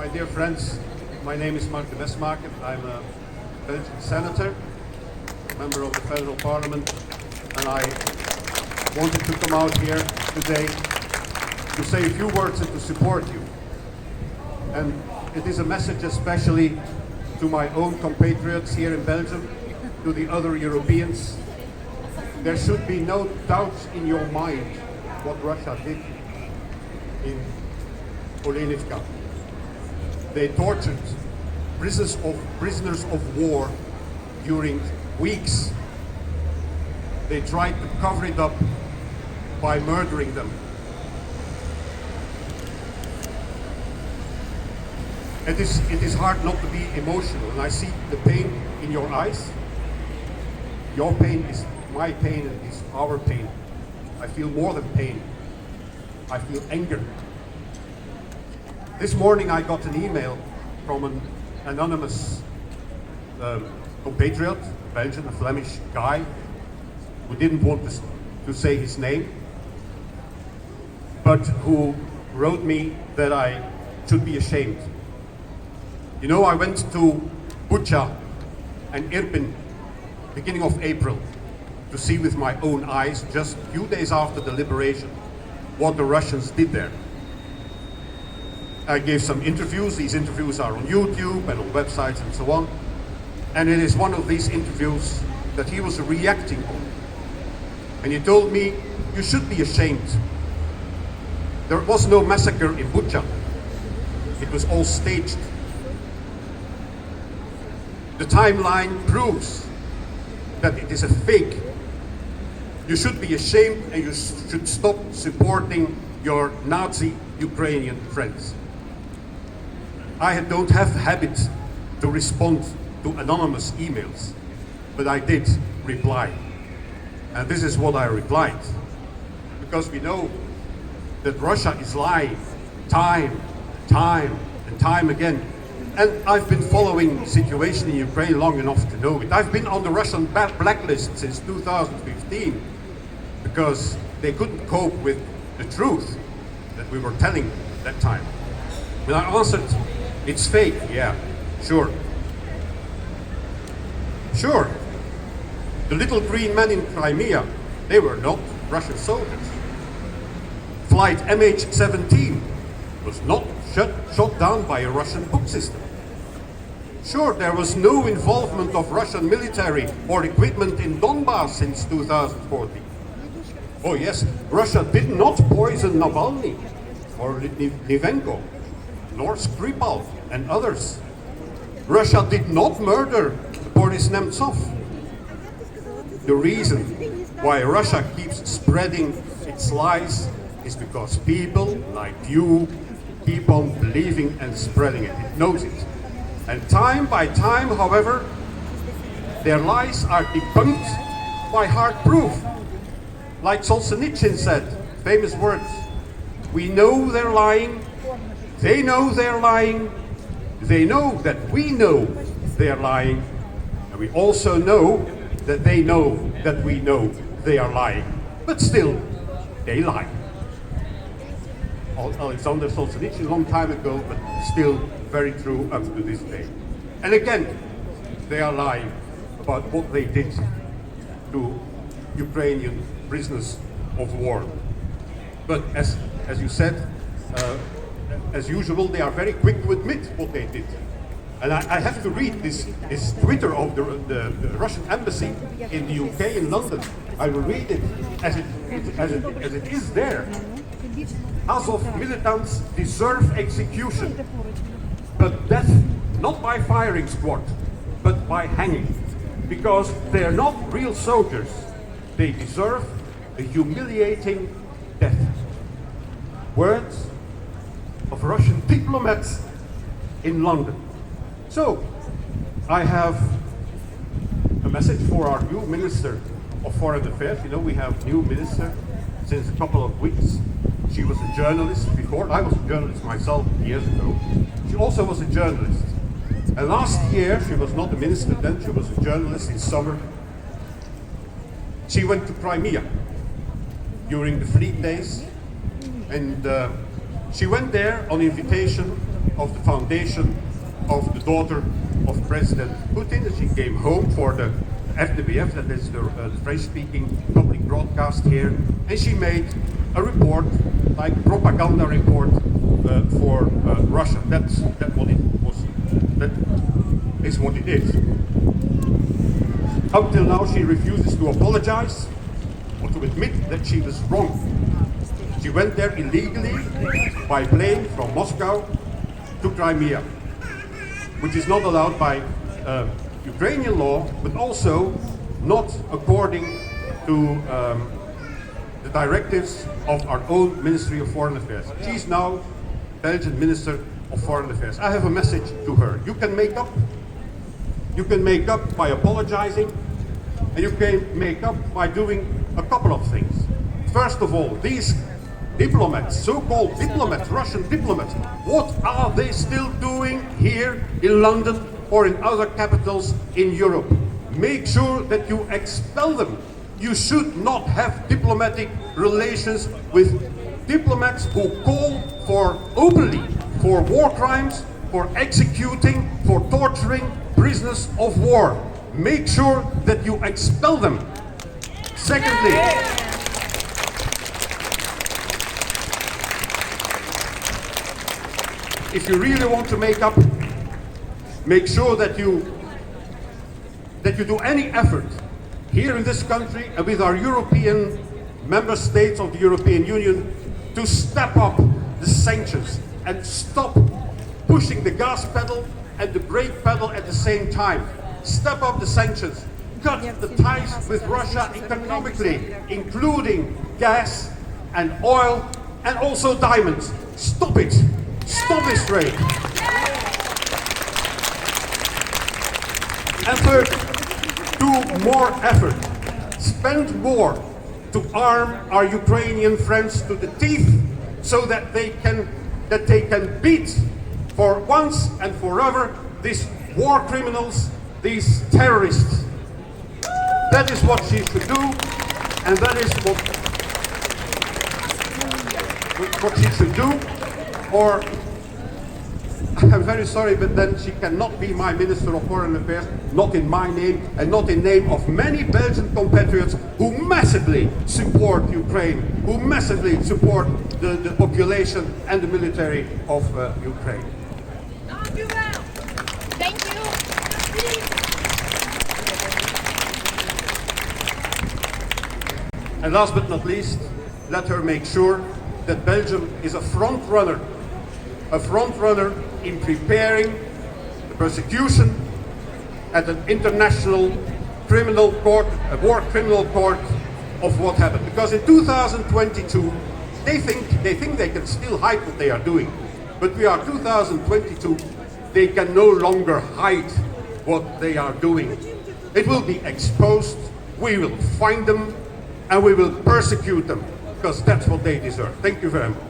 My dear friends, my name is Mark Demesmaeker. I'm a Belgian senator, member of the federal parliament, and I wanted to come out here today to say a few words and to support you. And it is a message especially to my own compatriots here in Belgium, to the other Europeans. There should be no doubt in your mind what Russia did in Olenivka. They tortured prisoners of war during weeks. They tried to cover it up by murdering them. It is hard not to be emotional, and I see the pain in your eyes. Your pain is my pain and is our pain. I feel more than pain. I feel anger. This morning I got an email from an anonymous compatriot, Belgian, a Flemish guy, who didn't want to say his name, but who wrote me that I should be ashamed. You know, I went to Hadja and Irpin beginning of April to see with my own eyes, just a few days after the liberation, what the Russians did there. I gave some interviews. These interviews are on YouTube and on websites and so on. And it is one of these interviews that he was reacting on. And he told me, you should be ashamed. There was no massacre in Hadja. It was all staged. The timeline proves that it is a fake. You should be ashamed and you should stop supporting your Nazi Ukrainian friends. I don't have the habit to respond to anonymous emails, but I did reply. And this is what I replied. Because we know that Russia is lying time and time again. And I've been following the situation in Ukraine long enough to know it. I've been on the Russian blacklist since 2015 because they couldn't cope with the truth that we were telling that time. When I answered, it's fake, yeah, sure. Sure, the little green men in Crimea, they were not Russian soldiers. Flight MH17 was not shot down by a Russian book system. Sure, there was no involvement of Russian military or equipment in Donbass since 2014. Oh yes, Russia did not poison Navalny or Livenko, nor Skripal and others. Russia did not murder Boris Nemtsov. The reason why Russia keeps spreading its lies is because people like you keep on believing and spreading it. It knows it. And time by time, however, their lies are debunked by hard proof. Like Solzhenitsyn said, famous words, we know they're lying, they know they're lying, they know that we know they're lying, and we also know that they know that we know they are lying. But still, they lie. Alexander Solzhenitsyn, a long time ago, but still very true up to this day. And again, they are lying about what they did to Ukrainian prisoners of war. But as you said, as usual, they are very quick to admit what they did. And I have to read this Twitter of the Russian embassy in the UK in London. I will read it as it is there. Azov militants deserve execution, but death not by firing squad, but by hanging, because they are not real soldiers. They deserve a humiliating death. Words of Russian diplomats in London. So, I have a message for our new Minister of Foreign Affairs. You know, we have a new minister since a couple of weeks. She was a journalist before. I was a journalist myself years ago. She also was a journalist. And last year, she was not a minister then, she was a journalist in summer. She went to Crimea during the Fleet Days. And she went there on invitation of the foundation of the daughter of President Putin. She came home for the FDBF, that is the French-speaking public broadcast here, and she made a report, like propaganda report for Russia. That is what it is. Up till now, she refuses to apologize or to admit that she was wrong. She went there illegally by plane from Moscow to Crimea, which is not allowed by Ukrainian law, but also not according to the directives of our own Ministry of Foreign Affairs. She's now Belgian Minister of Foreign Affairs. I have a message to her. You can make up. You can make up by apologizing, and you can make up by doing a couple of things. First of all, these diplomats, so-called diplomats, Russian diplomats, what are they still doing here in London or in other capitals in Europe? Make sure that you expel them. You should not have diplomatic relations with diplomats who call for openly for war crimes, for executing, for torturing prisoners of war. Make sure that you expel them. Secondly, if you really want to make up, make sure that you do any effort here in this country and with our European member states of the European Union to step up the sanctions and stop pushing the gas pedal and the brake pedal at the same time. Step up the sanctions, cut the ties with Russia economically, including gas and oil and also diamonds. Stop it. Stop this trade. And third, do more effort. Spend more to arm our Ukrainian friends to the teeth so that they can beat for once and forever these war criminals, these terrorists. That is what she should do, and that is what she should do. Or, I'm very sorry, but then she cannot be my Minister of Foreign Affairs, not in my name, and not in name of many Belgian compatriots who massively support Ukraine, who massively support the population and the military of Ukraine. Thank you. And last but not least, let her make sure that Belgium is a front runner in preparing the persecution at an international criminal court, a war criminal court of what happened. Because in 2022, they think they can still hide what they are doing. But we are 2022, they can no longer hide what they are doing. It will be exposed, we will find them, and we will persecute them, because that's what they deserve. Thank you very much.